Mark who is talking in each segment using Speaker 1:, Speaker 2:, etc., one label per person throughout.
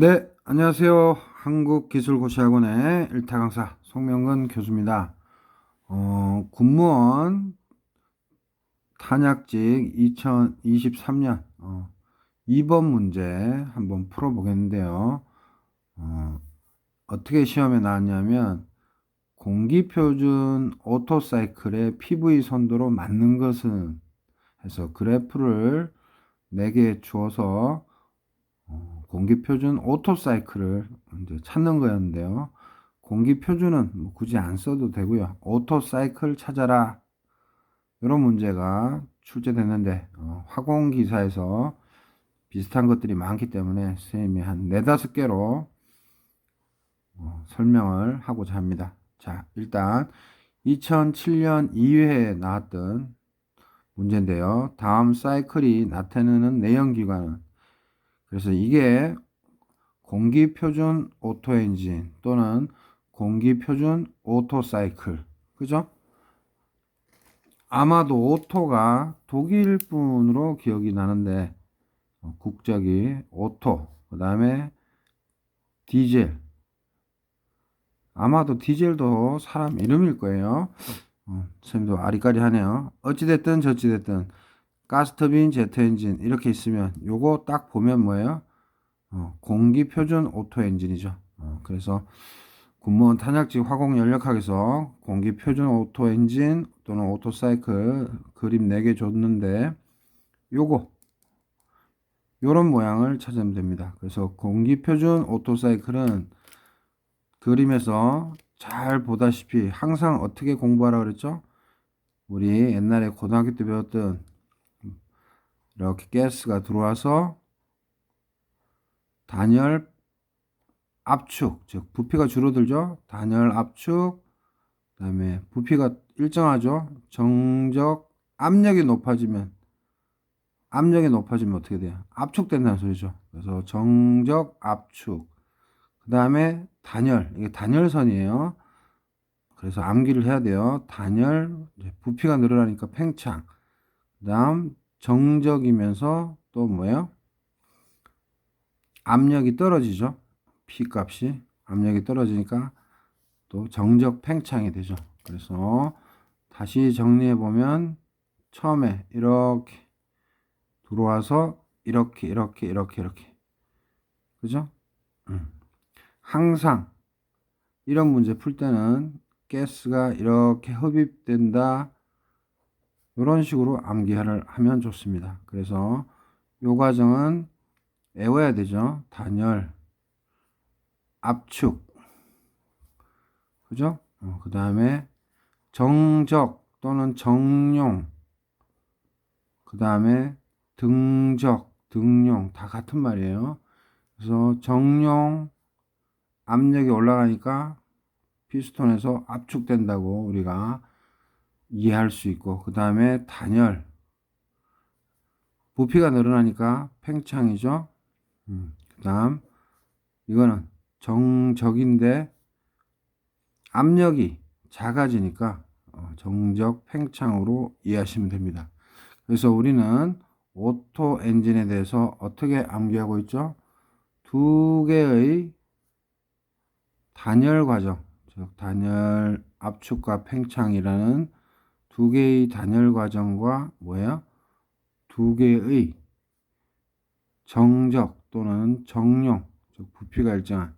Speaker 1: 네, 안녕하세요. 한국기술고시학원의 일타 강사 송명근 교수입니다. 군무원 탄약직 2023년 2번 문제 한번 풀어보겠는데요. 어떻게 시험에 나왔냐면 공기표준 오토사이클의 PV 선도로 맞는 것은 해서 그래프를 4개 주어서 공기표준 오토사이클을 이제 찾는 거였는데요. 공기표준은 뭐 굳이 안 써도 되고요. 오토사이클 찾아라. 이런 문제가 출제됐는데 화공기사에서 비슷한 것들이 많기 때문에 선생님이 한 4~5개로 설명을 하고자 합니다. 자, 일단 2007년 2회에 나왔던 문제인데요. 다음 사이클이 나타내는 내연기관은, 그래서 이게 공기표준 오토엔진 또는 공기표준 오토사이클, 그죠? 아마도 오토가 독일 분으로 기억이 나는데 국적이 오토, 그 다음에 디젤, 아마도 디젤도 사람 이름일 거예요. 선생님도 아리까리하네요. 어찌됐든 저찌됐든 가스터빈 제트엔진 이렇게 있으면 요거 딱 보면 뭐예요? 공기표준 오토엔진이죠. 그래서 군무원 탄약직 화공연력학에서 공기표준 오토엔진 또는 오토사이클 그림 4개 줬는데 요거 요런 모양을 찾으면 됩니다. 그래서 공기표준 오토사이클은 그림에서 잘 보다시피 항상 어떻게 공부하라 그랬죠? 우리 옛날에 고등학교 때 배웠던 이렇게 가스가 들어와서 단열 압축, 즉 부피가 줄어들죠. 단열 압축, 그다음에 부피가 일정하죠. 정적 압력이 높아지면 어떻게 돼요? 압축된다는 소리죠. 그래서 정적 압축, 그다음에 단열, 이게 단열선이에요. 그래서 암기를 해야 돼요. 단열, 부피가 늘어나니까 팽창. 그다음 정적이면서 또 뭐예요? 압력이 떨어지죠. P 값이 압력이 떨어지니까 또 정적 팽창이 되죠. 그래서 다시 정리해 보면 처음에 이렇게 들어와서 이렇게 그죠? 항상 이런 문제 풀 때는 가스가 이렇게 흡입된다, 이런 식으로 암기를 하면 좋습니다. 그래서 요 과정은 외워야 되죠. 단열, 압축, 그죠? 그 다음에 정적 또는 정용, 그 다음에 등적, 등용 다 같은 말이에요. 그래서 정용 압력이 올라가니까 피스톤에서 압축된다고 우리가 이해할 수 있고, 그 다음에 단열, 부피가 늘어나니까 팽창이죠. 그 다음 이거는 정적인데 압력이 작아지니까 정적 팽창으로 이해하시면 됩니다. 그래서 우리는 오토 엔진에 대해서 어떻게 암기하고 있죠? 2개의 단열 과정, 즉 단열 압축과 팽창이라는 2개의 단열 과정과 뭐예요? 2개의 정적 또는 정용, 즉 부피가 일정한.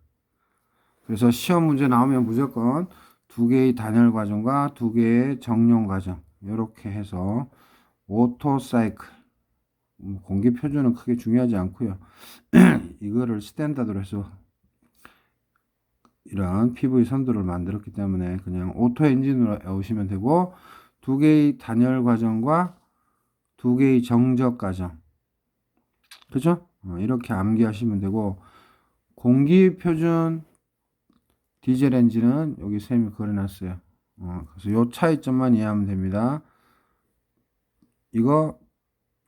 Speaker 1: 그래서 시험 문제 나오면 무조건 2개의 단열 과정과 2개의 정용 과정, 이렇게 해서 오토 사이클, 공기 표준은 크게 중요하지 않고요. 이거를 스탠다드로 해서 이런 PV 선도를 만들었기 때문에 그냥 오토 엔진으로 외우시면 되고, 2개의 단열 과정과 2개의 정적 과정, 그죠? 이렇게 암기하시면 되고, 공기 표준 디젤 엔진은 여기 쌤이 그려놨어요. 그래서 요 차이점만 이해하면 됩니다. 이거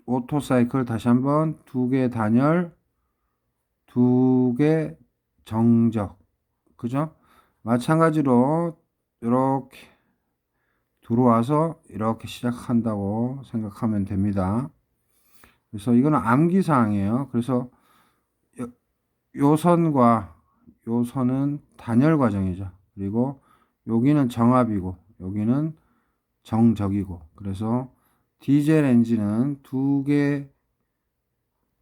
Speaker 1: 오토 사이클 다시 한번 2개 단열, 2개 정적, 그죠? 마찬가지로 이렇게 들어와서 이렇게 시작한다고 생각하면 됩니다. 그래서 이거는 암기사항이에요. 그래서 요 선과 요 선은 단열 과정이죠. 그리고 여기는 정압이고 여기는 정적이고, 그래서 디젤 엔진은 두 개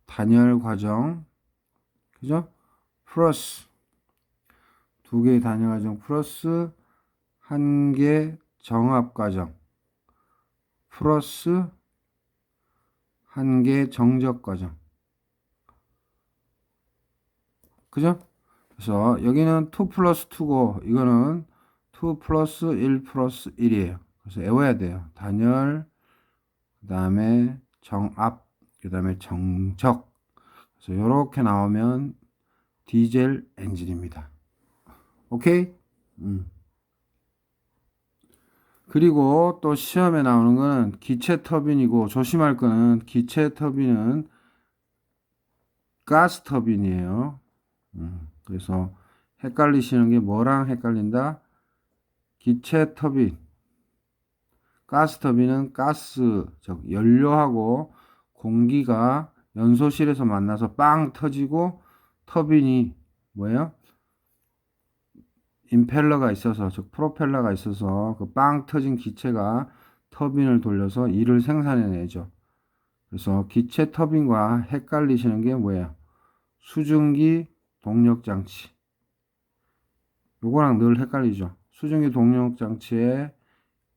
Speaker 1: 단열 과정, 그죠? 플러스 두 개의 단열 과정 플러스 한 개 정압 과정 플러스 한 개 정적 과정, 그죠? 그래서 여기는 2 플러스 2고 이거는 2 플러스 1 플러스 1이에요. 그래서 외워야 돼요. 단열, 그 다음에 정압, 그 다음에 정적. 그래서 이렇게 나오면 디젤 엔진입니다. 오케이? 그리고 또 시험에 나오는 거는 기체 터빈이고, 조심할 거는 기체 터빈은 가스 터빈이에요. 그래서 헷갈리시는 게 뭐랑 헷갈린다? 기체 터빈, 가스 터빈은 가스, 즉 연료하고 공기가 연소실에서 만나서 빵 터지고, 터빈이 뭐예요? 임펠러가 있어서, 즉 프로펠러가 있어서 그 빵 터진 기체가 터빈을 돌려서 일을 생산해내죠. 그래서 기체 터빈과 헷갈리시는 게 뭐예요? 수증기 동력 장치. 요거랑 늘 헷갈리죠. 수증기 동력 장치의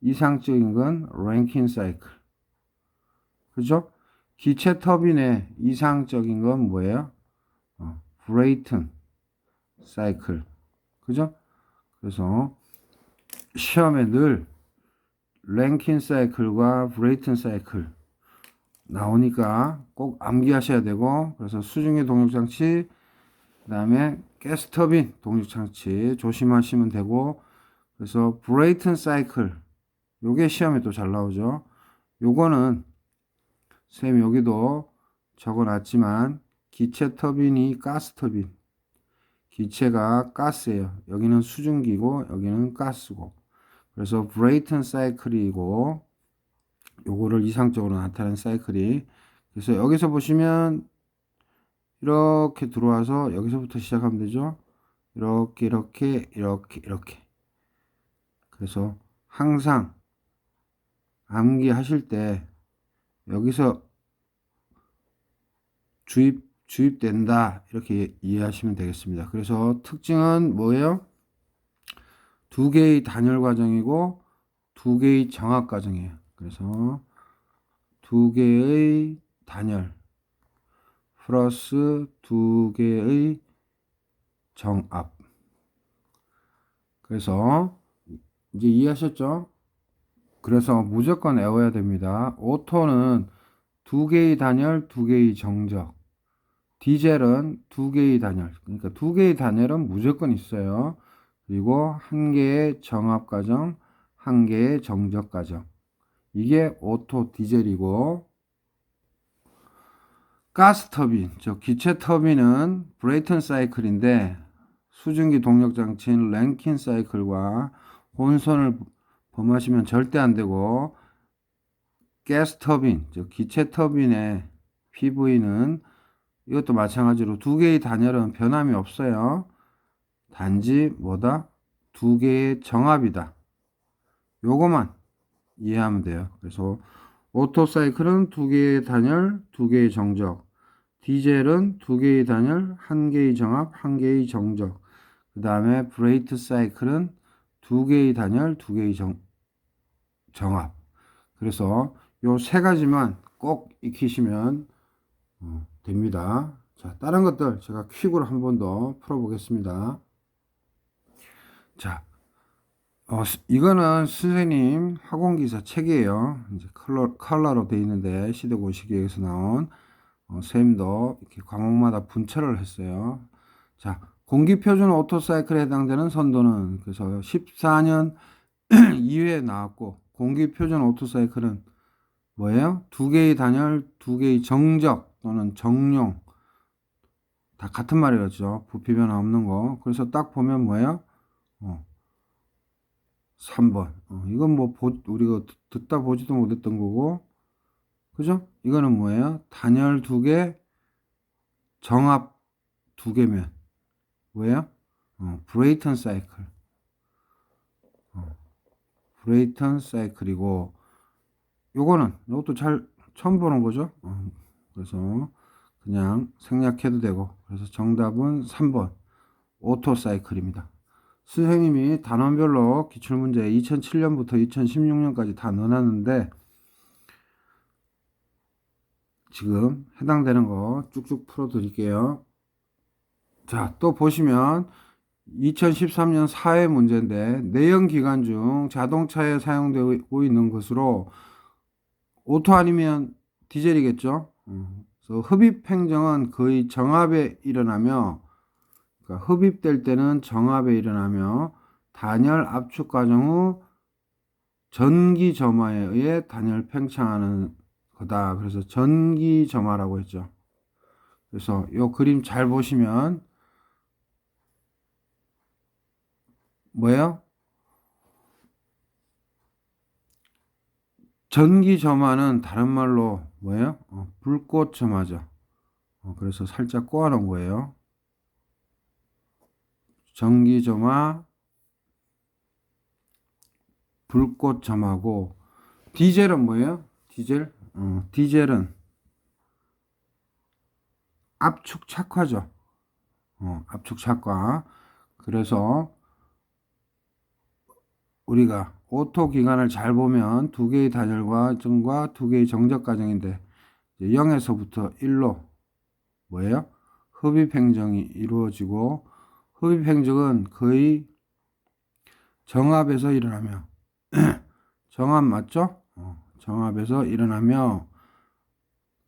Speaker 1: 이상적인 건 랭킨 사이클. 그죠? 기체 터빈의 이상적인 건 뭐예요? 브레이튼 사이클. 그죠? 그래서 시험에 늘 랭킨 사이클과 브레이튼 사이클 나오니까 꼭 암기하셔야 되고, 그래서 수증기 동력 장치, 그 다음에 가스터빈 동력 장치 조심하시면 되고, 그래서 브레이튼 사이클 요게 시험에 또 잘 나오죠. 요거는 쌤 여기도 적어놨지만 기체 터빈이 가스 터빈, 기체가 가스예요. 여기는 수증기고 여기는 가스고, 그래서 브레이튼 사이클이고 요거를 이상적으로 나타낸 사이클이, 그래서 여기서 보시면 이렇게 들어와서 여기서부터 시작하면 되죠. 이렇게 이렇게 이렇게 이렇게. 그래서 항상 암기하실 때 여기서 주입된다 이렇게 이해하시면 되겠습니다. 그래서 특징은 뭐예요? 두 개의 단열 과정이고 두 개의 정압 과정이에요. 그래서 두 개의 단열 플러스 두 개의 정압. 그래서 이제 이해하셨죠? 그래서 무조건 외워야 됩니다. 오토는 두 개의 단열, 두 개의 정적. 디젤은 두 개의 단열. 그러니까 두 개의 단열은 무조건 있어요. 그리고 한 개의 정압 과정, 한 개의 정적 과정. 이게 오토 디젤이고, 가스 터빈, 즉 기체 터빈은 브레이튼 사이클인데 수증기 동력 장치인 랭킨 사이클과 혼선을 범하시면 절대 안 되고, 가스 터빈, 즉 기체 터빈의 PV는 이것도 마찬가지로 두 개의 단열은 변함이 없어요. 단지 뭐다? 두 개의 정압이다. 요거만 이해하면 돼요. 그래서 오토 사이클은 두 개의 단열, 두 개의 정적. 디젤은 두 개의 단열, 한 개의 정압, 한 개의 정적. 그 다음에 브레이트 사이클은 두 개의 단열, 두 개의 정압. 그래서 요 세 가지만 꼭 익히시면 됩니다. 자, 다른 것들 제가 퀵으로 한 번 더 풀어보겠습니다. 자, 이거는 선생님 학원기사 책이에요. 이제 컬러로 되어 있는데 시대고시기에서 나온 쌤도 이렇게 과목마다 분철을 했어요. 자, 공기표준 오토사이클에 해당되는 선도는, 그래서 14년 2회에 나왔고, 공기표준 오토사이클은 뭐예요? 두 개의 단열, 두 개의 정적 또는 정용, 다 같은 말이었죠. 부피 변화 없는 거. 그래서 딱 보면 뭐예요? 3번. 이건 뭐 우리가 듣다 보지도 못했던 거고, 그죠? 이거는 뭐예요? 단열 두 개, 정압 두 개면 뭐예요? 브레이턴 사이클. 브레이턴 사이클이고, 요것도 잘 처음 보는 거죠. 그래서 그냥 생략해도 되고, 그래서 정답은 3번 오토 사이클입니다. 선생님이 단원별로 기출문제 2007년부터 2016년까지 다 넣어놨는데 지금 해당되는 거 쭉쭉 풀어 드릴게요. 자, 또 보시면 2013년 4회 문제인데, 내연기관 중 자동차에 사용되고 있는 것으로 오토 아니면 디젤이겠죠. 그래서 흡입 행정은 거의 정압에 일어나며, 그러니까 흡입될 때는 정압에 일어나며 단열 압축 과정 후 전기 점화에 의해 단열 팽창하는 거다. 그래서 전기 점화라고 했죠. 그래서 이 그림 잘 보시면 뭐예요? 전기 점화는 다른 말로 뭐예요? 불꽃 점화죠. 그래서 살짝 꼬아 놓은 거예요. 전기 점화, 불꽃 점화고, 디젤은 뭐예요? 디젤? 디젤은 압축 착화죠. 압축 착화. 그래서 우리가 오토 기관을 잘 보면 두 개의 단열 과정과 두 개의 정적 과정인데, 0에서부터 1로 뭐예요? 흡입 행정이 이루어지고, 흡입 행정은 거의 정압에서 일어나며 정압 맞죠? 정압에서 일어나며,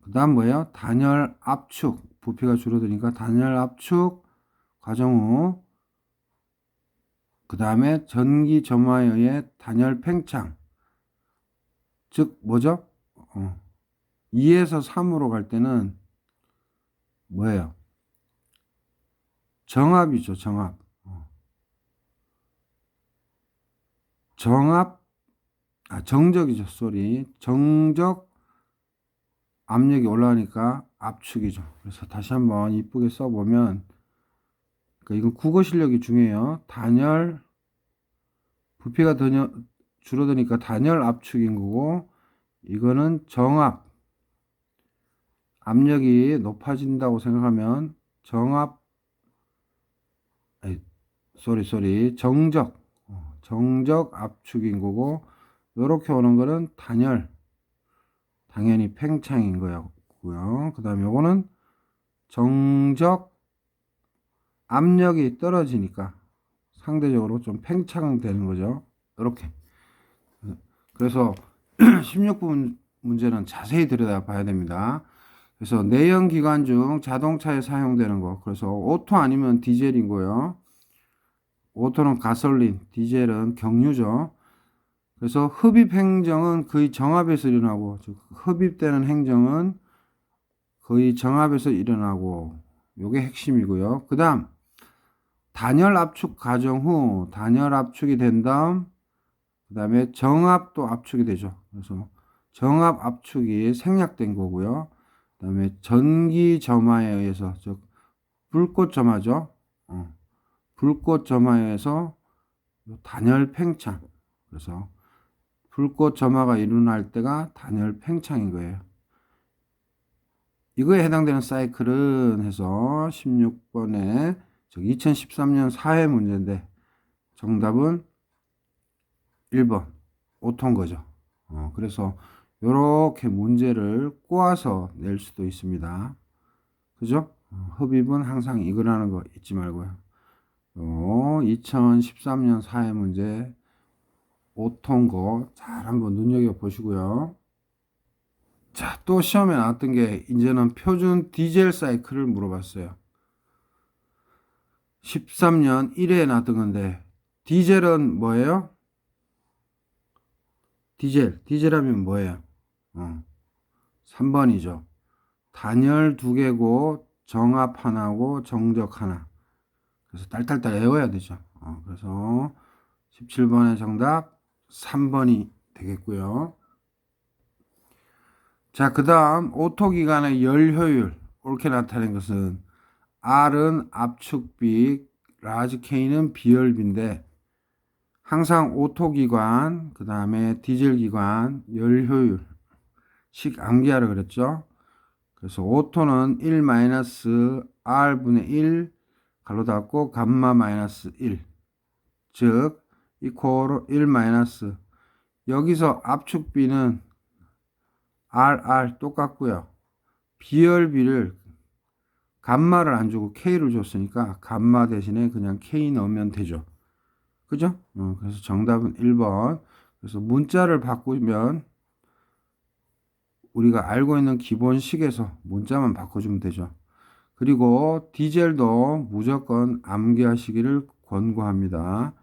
Speaker 1: 그 다음 뭐예요? 단열 압축, 부피가 줄어드니까 단열 압축 과정 후, 그 다음에 전기 점화에 의해 단열 팽창, 즉 뭐죠? 2에서 3으로 갈 때는 뭐예요? 정압이죠. 정압. 정적이죠. 쏘리. 정적 압력이 올라가니까 압축이죠. 그래서 다시 한번 이쁘게 써보면, 그러니까 이건 국어 실력이 중요해요. 단열, 부피가 줄어드니까 단열 압축인 거고, 이거는 정압, 압력이 높아진다고 생각하면 정압, 정적 압축인 거고, 요렇게 오는 거는 단열, 당연히 팽창인 거고요. 그 다음에 요거는 정적 압력이 떨어지니까 상대적으로 좀 팽창되는 거죠. 이렇게. 그래서 16번 문제는 자세히 들여다 봐야 됩니다. 그래서 내연기관 중 자동차에 사용되는 거. 그래서 오토 아니면 디젤인 거예요. 오토는 가솔린, 디젤은 경유죠. 그래서 흡입 행정은 거의 정압에서 일어나고, 즉 흡입되는 행정은 거의 정압에서 일어나고, 요게 핵심이고요. 그 다음 단열 압축 과정 후 단열 압축이 된 다음, 그 다음에 정압도 압축이 되죠. 그래서 정압 압축이 생략된 거고요. 그 다음에 전기 점화에 의해서, 즉 불꽃 점화죠. 불꽃 점화에 의해서 단열 팽창. 그래서 불꽃 점화가 일어날 때가 단열 팽창인 거예요. 이거에 해당되는 사이클은 해서 16번에, 즉 2013년 4회 문제인데 정답은 1번 오토인 거죠. 그래서 이렇게 문제를 꼬아서 낼 수도 있습니다. 그죠? 흡입은 항상 이거라는 거 잊지 말고요. 2013년 4회 문제 오토인 거 잘 한번 눈여겨 보시고요. 자, 또 시험에 나왔던 게 이제는 표준 디젤 사이클을 물어봤어요. 13년 1회에 나왔던 건데, 디젤은 뭐예요? 디젤하면 뭐예요? 3번이죠. 단열 두 개고 정압 하나고 정적 하나. 그래서 딸딸딸 외워야 되죠. 그래서 17번의 정답 3번이 되겠고요. 자, 그 다음 오토기관의 열 효율 옳게 나타낸 것은 R은 압축비, 라지 K는 비열비인데 항상 오토기관, 그 다음에 디젤기관, 열효율, 식 암기하라 그랬죠. 그래서 오토는 1-R분의 1 가로 닫고 감마 마이너스 1, 즉 이퀄 1 마이너스, 여기서 압축비는 RR 똑같고요. 비열비를 감마를 안 주고 K를 줬으니까 감마 대신에 그냥 K 넣으면 되죠. 그죠? 그래서 정답은 1번. 그래서 문자를 바꾸면 우리가 알고 있는 기본식에서 문자만 바꿔주면 되죠. 그리고 디젤도 무조건 암기하시기를 권고합니다.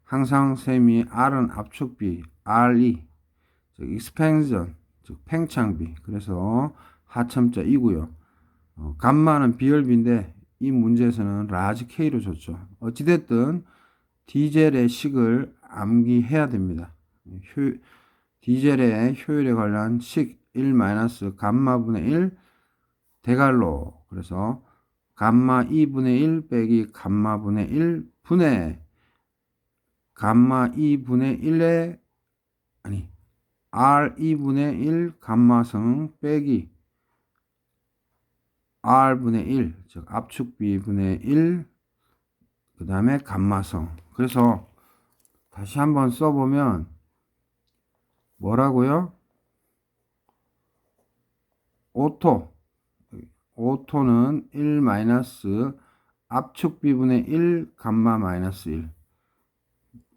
Speaker 1: 항상 셈이 R은 압축비, RE, 즉 expansion, 즉 팽창비. 그래서 하첨자 이고요. 감마는 비열비인데 이 문제에서는 라지 K로 줬죠. 어찌됐든 디젤의 식을 암기해야 됩니다. 디젤의 효율에 관한 식 1 감마분의 1 대갈로, 그래서 감마 2분의 1 빼기 감마분의 1 분의 감마 2분의 1의 아니 R 2분의 1 감마성 빼기 R분의 1, 즉 압축비분의 1, 그 다음에 감마성. 그래서 다시 한번 써보면 뭐라고요? 오토는 1 압축비분의 1 감마 마이너스 1.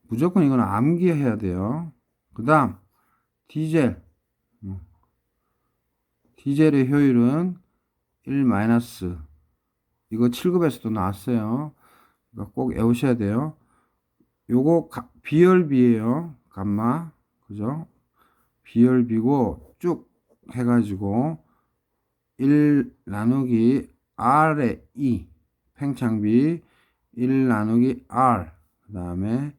Speaker 1: 무조건 이건 암기해야 돼요. 그 다음 디젤의 효율은 1 이거 7급에서도 나왔어요. 그러니까 꼭 외우셔야 돼요. 요거 비열비예요. 감마, 그죠? 비열비고 쭉 해가지고 1 나누기 R의 2 팽창비, 1 나누기 R, 그 다음에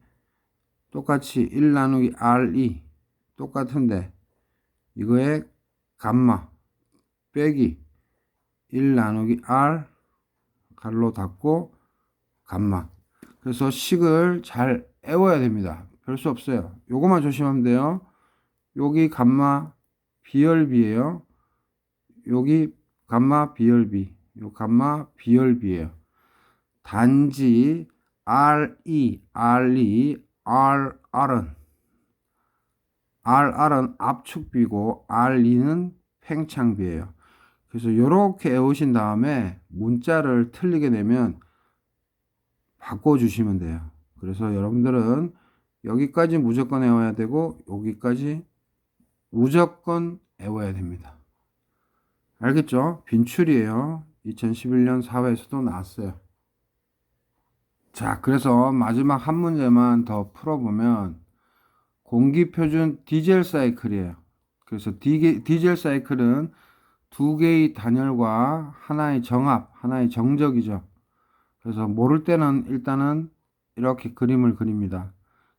Speaker 1: 똑같이 1 나누기 R2 똑같은데 이거에 감마 빼기 1 나누기 R 가로 닫고 감마. 그래서 식을 잘 외워야 됩니다. 별 수 없어요. 요거만 조심하면 돼요. 여기 감마 비열비예요. 여기 감마 비열비, 요 감마 비열비예요. 단지 RE, RR은 압축비고 RE는 팽창비예요. 그래서 이렇게 외우신 다음에 문자를 틀리게 되면 바꿔주시면 돼요. 그래서 여러분들은 여기까지 무조건 외워야 되고 여기까지 무조건 외워야 됩니다. 알겠죠? 빈출이에요. 2011년 4회에서도 나왔어요. 자, 그래서 마지막 한 문제만 더 풀어보면 공기표준 디젤 사이클이에요. 그래서 디젤 사이클은 두 개의 단열과 하나의 정압, 하나의 정적이죠. 그래서 모를 때는 일단은 이렇게 그림을 그립니다.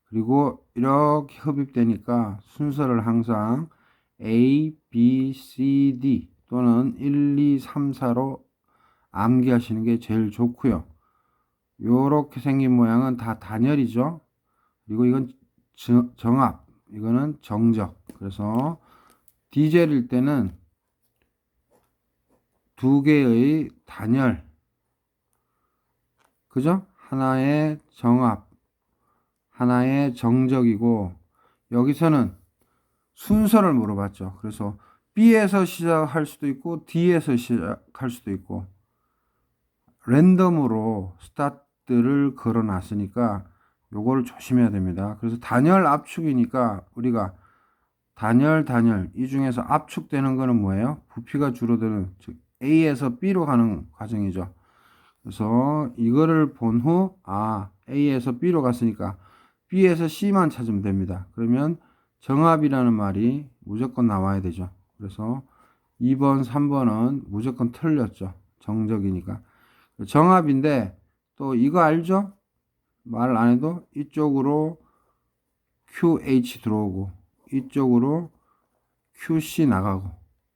Speaker 1: 그리고 이렇게 흡입되니까 순서를 항상 A, B, C, D 또는 1, 2, 3, 4로 암기하시는 게 제일 좋고요. 요렇게 생긴 모양은 다 단열이죠. 그리고 이건 정압, 이거는 정적. 그래서 디젤일 때는 두 개의 단열, 그죠? 하나의 정압, 하나의 정적이고, 여기서는 순서를 물어봤죠. 그래서 B에서 시작할 수도 있고 D에서 시작할 수도 있고 랜덤으로 스타트를 걸어 놨으니까 요거를 조심해야 됩니다. 그래서 단열 압축이니까 우리가 단열 이 중에서 압축되는 거는 뭐예요? 부피가 줄어드는, 즉 A에서 B로 가는 과정이죠. 그래서 이거를 본 후 A에서 B로 갔으니까 B에서 C만 찾으면 됩니다. 그러면 정압이라는 말이 무조건 나와야 되죠. 그래서 2번, 3번은 무조건 틀렸죠. 정적이니까. 정압인데 또 이거 알죠? 말 안 해도 이쪽으로 QH 들어오고 이쪽으로 QC 나가고,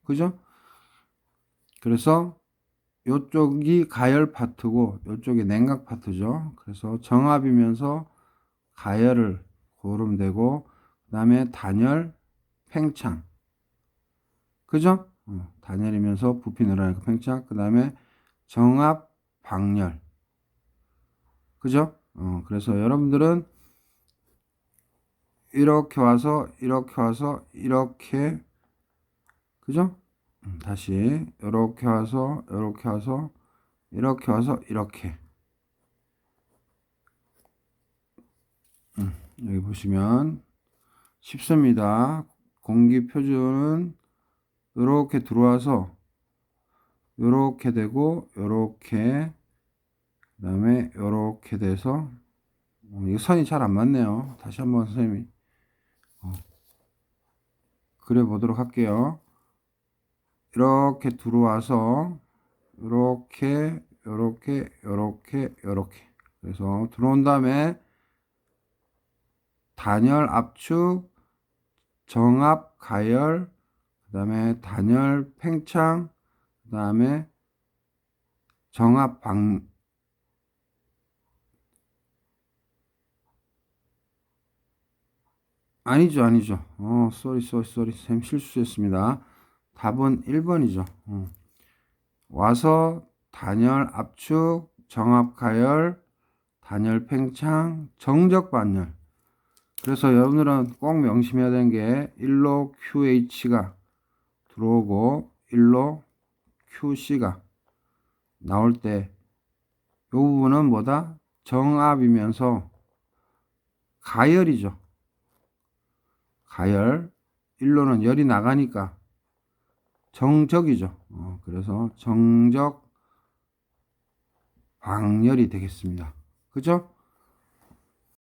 Speaker 1: 그죠? 그래서 요쪽이 가열 파트고 요쪽이 냉각 파트죠. 그래서 정압이면서 가열을 고르면 되고, 그 다음에 단열, 팽창. 그죠? 단열이면서 부피 늘어나니까 팽창. 그 다음에 정압, 방열. 그죠? 그래서 여러분들은 이렇게 와서, 이렇게 와서, 이렇게. 그죠? 다시, 이렇게 와서, 이렇게 와서, 이렇게 와서, 이렇게. 여기 보시면 쉽습니다. 공기 표준은 이렇게 들어와서 요렇게 되고 요렇게, 그 다음에 요렇게 돼서, 이거 선이 잘 안 맞네요. 다시 한번 선생님이 그려 보도록 할게요. 이렇게 들어와서 요렇게 요렇게 요렇게 요렇게, 그래서 들어온 다음에 단열, 압축, 정압, 가열, 그 다음에 단열, 팽창, 그 다음에 정압, 아니죠, 아니죠. 쏘리. 쌤 실수했습니다. 답은 1번이죠. 와서, 단열, 압축, 정압, 가열, 단열, 팽창, 정적, 반열. 그래서 여러분들은 꼭 명심해야 되는 게, 1로 QH가 들어오고, 1로 QC가 나올 때, 이 부분은 뭐다? 정압이면서 가열이죠. 가열. 1로는 열이 나가니까 정적이죠. 그래서 정적 방열이 되겠습니다. 그죠?